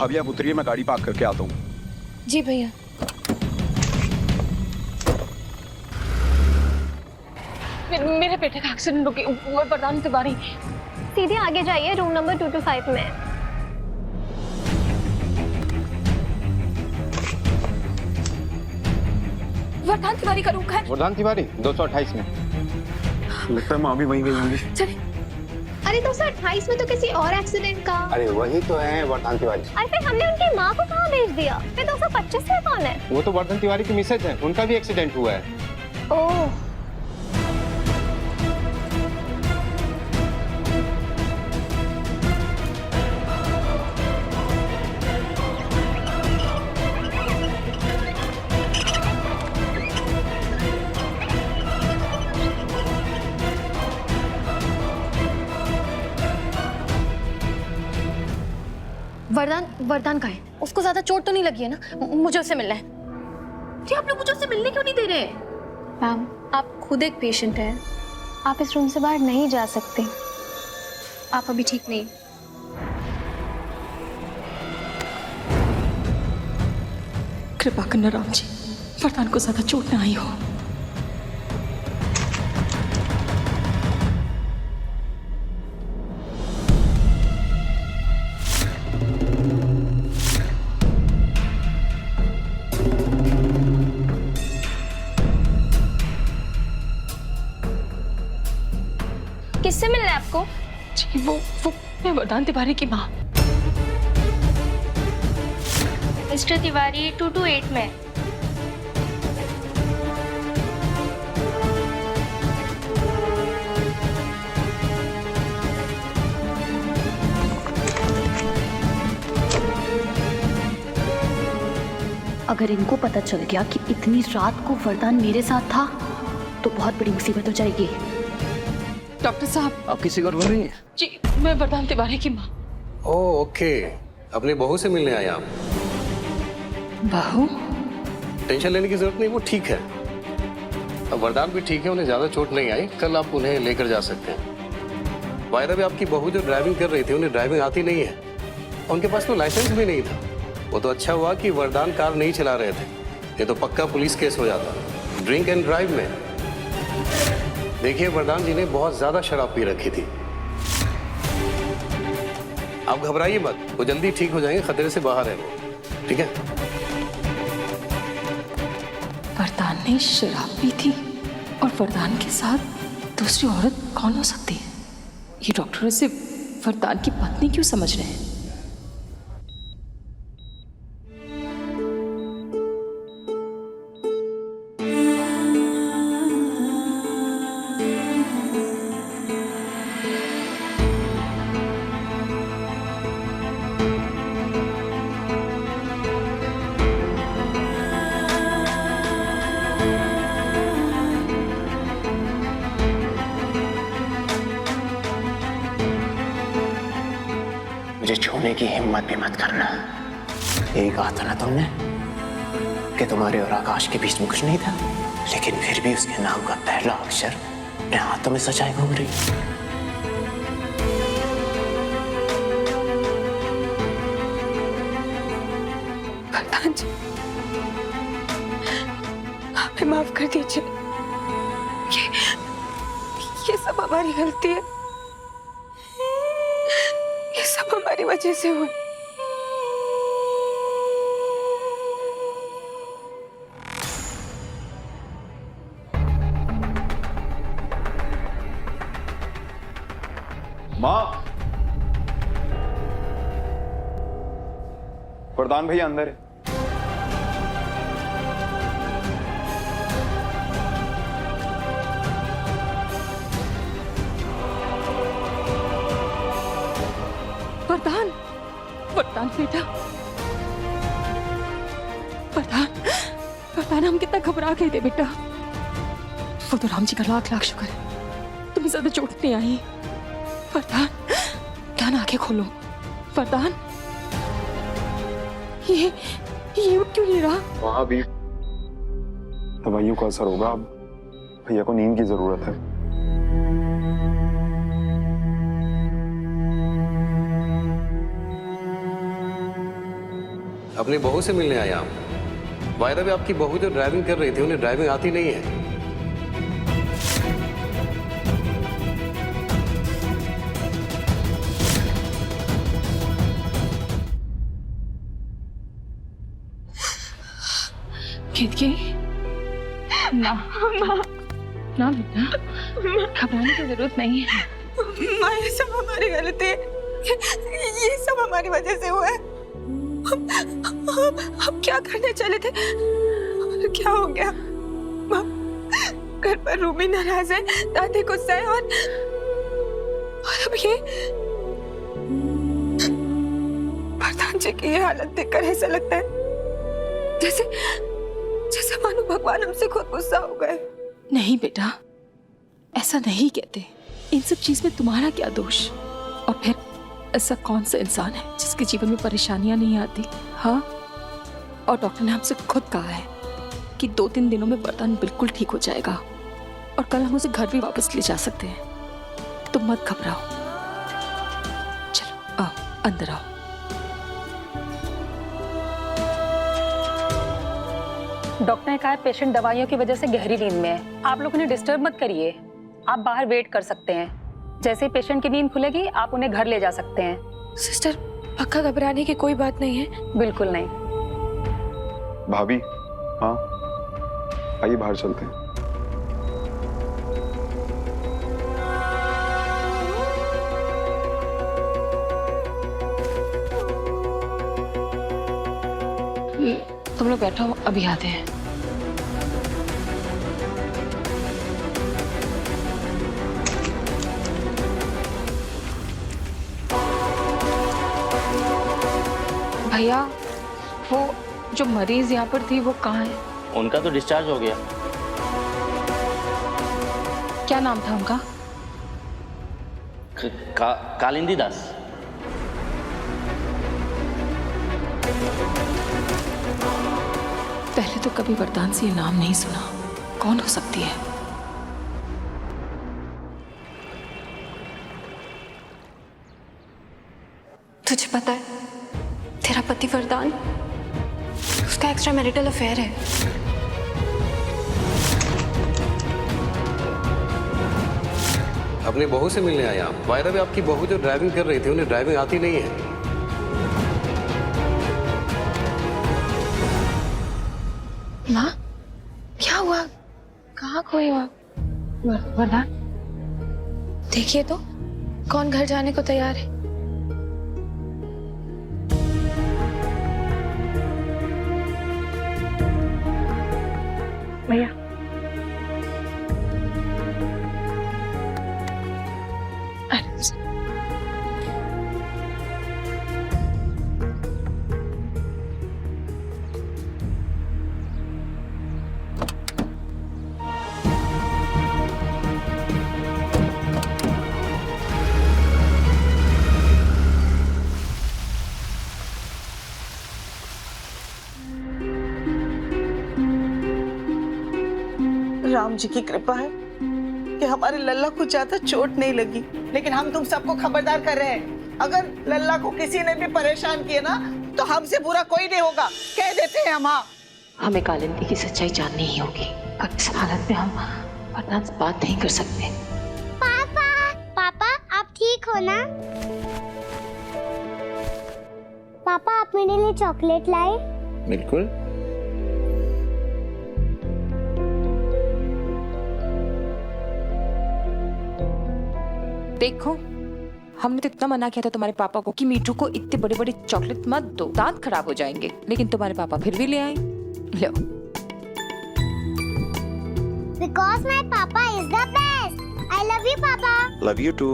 भाभी आप उतरिए, मैं गाड़ी पार्क करके आता हूँ। जी भैया। मेरे बेटे का एक्सीडेंट हो गया, वरदान तिवारी। सीधे आगे जाइए, रूम नंबर 225 में। वरदान तिवारी का रूम है। वरदान तिवारी 228 में। लगता है माँ भी वहीं गई होंगी। चलिए। अरे 228 में तो किसी और एक्सीडेंट का। अरे वही तो है वरदान तिवारी। अरे फिर हमने उनकी माँ को कहाँ भेज दिया? फिर 225 में कौन है? वो तो वरदान तिवारी की मिसेज है, उनका भी एक्सीडेंट हुआ है। ओह। वरदान का है? उसको ज्यादा चोट तो नहीं लगी है ना? मुझे उससे मिलना है। जी आप लोग मुझे उससे मिलने क्यों नहीं दे रहे? मैम, आप खुद एक पेशेंट हैं। आप इस रूम से बाहर नहीं जा सकते। आप अभी ठीक नहीं। कृपा करना राम जी, वरदान को ज्यादा चोट ना आई हो। किससे मिलना है आपको? जी वो मैं वरदान तिवारी की माँ। मिस्टर तिवारी 228 में। अगर इनको पता चल गया कि इतनी रात को वरदान मेरे साथ था तो बहुत बड़ी मुसीबत हो जाएगी। डॉक्टर साहब। आप किसी को ढूंढ रही हैं? जी मैं वरदान तिवारी की माँ। ओह ओके, अपनी बहू से मिलने आए आप। बहू? टेंशन लेने की जरूरत नहीं, वो ठीक है। अब वरदान भी ठीक है, उन्हें ज्यादा चोट नहीं आई। कल आप उन्हें लेकर जा सकते हैं। वायदा भी आपकी बहू जो ड्राइविंग कर रही थी, उन्हें ड्राइविंग आती नहीं है। उनके पास तो लाइसेंस भी नहीं था। वो तो अच्छा हुआ कि वरदान कार नहीं चला रहे थे, ये तो पक्का पुलिस केस हो जाता ड्रिंक एंड ड्राइव में। देखिए वरदान जी ने बहुत ज्यादा शराब पी रखी थी। आप घबराइए मत, वो जल्दी ठीक हो जाएंगे, खतरे से बाहर है वो। ठीक है? वरदान ने शराब पी थी और वरदान के साथ दूसरी औरत कौन हो सकती है? ये डॉक्टर इसे वरदान की पत्नी क्यों समझ रहे हैं? मुझे छूने की हिम्मत भी मत करना। यही कहा था ना तुमने कि तुम्हारे और आकाश के बीच में कुछ नहीं था, लेकिन फिर भी उसके नाम का पहला अक्षर अपने हाथों में सच्चाई घूम रही। वरदान जी, हमें माफ कर दीजिए। ये सब हमारी गलती है। ये सब हमारी वजह से हुआ। माँ, वरदान भैया अंदर है। वरदान, वरदान बेटा, वरदान, वरदान हम कितना घबरा गए थे बेटा। वो तो राम जी का लाख लाख शुक्र है तुम्हें ज्यादा चोट नहीं आई। वरदान, वरदान आंखें खोलो। वरदान, ये उठ क्यों नहीं रहा? वहाँ भी दवाइयों का असर होगा। अब भैया को नींद की जरूरत है। अपनी बहू से मिलने आए आप। वायदा भी आपकी बहू जो ड्राइविंग कर रही थी, उन्हें ड्राइविंग आती नहीं है। केतकी, ना ना बेटा, घबराने की जरूरत नहीं है। माँ, ये सब हमारी गलती है, ये सब हमारी वजह से हुआ है। हम क्या करने चले थे और क्या हो गया? माँ, घर पर रूमी नाराज है, दादी गुस्सा है और अब ये प्रधान जी की ये हालत देखकर ऐसा लगता है जैसे जैसे मानो भगवान हमसे खुद गुस्सा हो गए। नहीं बेटा, ऐसा नहीं कहते। इन सब चीज में तुम्हारा क्या दोष? और फिर ऐसा कौन सा इंसान है जिसके जीवन में परेशानियां नहीं आती? हाँ, और डॉक्टर ने हमसे खुद कहा है कि 2-3 दिनों में वरदान बिल्कुल ठीक हो जाएगा और कल हम उसे घर भी वापस ले जा सकते हैं। तुम मत घबराओ, चलो आओ, अंदर आओ। डॉक्टर ने कहा है पेशेंट दवाइयों की वजह से गहरी नींद में है। आप लोग उन्हें डिस्टर्ब मत करिए, आप बाहर वेट कर सकते हैं। जैसे ही पेशेंट की नींद खुलेगी आप उन्हें घर ले जा सकते हैं। सिस्टर, पक्का घबराने की कोई बात नहीं है? बिल्कुल नहीं। भाभी, हाँ आइए बाहर चलते हैं। तुम लोग बैठो, अभी आते हैं। भैया, वो जो मरीज यहाँ पर थी वो कहाँ है? उनका तो डिस्चार्ज हो गया। क्या नाम था उनका? कालिंदी दास। पहले तो कभी वरदान से ये नाम नहीं सुना। कौन हो सकती है? तुझे पता है, तेरा पति वरदान, उसका एक्स्ट्रा मैरिटल अफेयर है। अपनी बहू से मिलने आए आप। वायदा भी आपकी बहू जो ड्राइविंग कर रही थी, उन्हें ड्राइविंग आती नहीं है। माँ, क्या हुआ? कहाँ खोए हो आप? वरदान, देखिए तो कौन घर जाने को तैयार है? भैया, राम जी की कृपा है कि हमारे लल्ला को ज्यादा चोट नहीं लगी, लेकिन हम तुम सबको खबरदार कर रहे हैं। अगर लल्ला को किसी ने भी परेशान किया ना तो हमसे बुरा कोई नहीं होगा, कह देते हैं हम। हाँ, हमें कालिंदी की सच्चाई जाननी ही होगी, पर इस हालत में हम वरदान से बात नहीं कर सकते। पापा, पापा आप ठीक हो ना? पापा आप मेरे लिए चॉकलेट लाए? बिल्कुल। देखो, हमने तो इतना मना किया था तुम्हारे पापा को कि मीठू को इतने बड़े बड़े चॉकलेट मत दो, दांत खराब हो जाएंगे, लेकिन तुम्हारे पापा फिर भी ले आए। लो। Because my papa is the best. I love you, Papa. Love you too.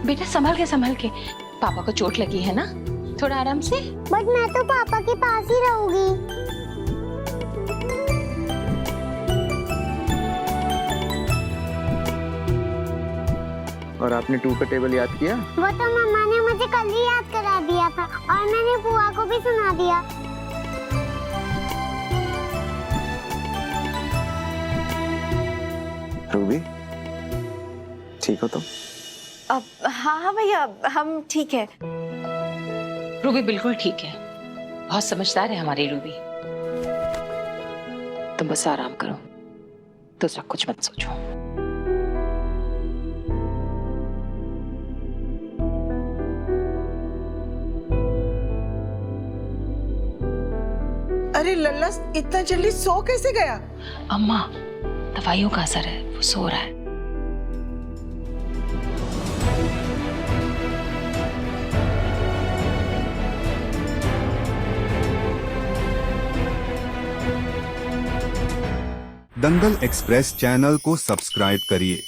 बेटा संभल के, पापा को चोट लगी है ना, थोड़ा आराम से। बट मैं तो पापा के पास ही रहूंगी। और आपने 2 का टेबल याद किया? वो तो मम्मा ने मुझे कल ही याद करा दिया था और मैंने बुआ को भी सुना दिया। रूबी, ठीक हो तुम? अब हाँ भैया, हम ठीक है। रूबी बिल्कुल ठीक है, बहुत समझदार है हमारी रूबी। तुम बस आराम करो, दूसरा कुछ मत सोचो। अरे लल्ला इतना जल्दी सो कैसे गया? अम्मा, दवाइयों का असर है, वो सो रहा है। दंगल एक्सप्रेस चैनल को सब्सक्राइब करिए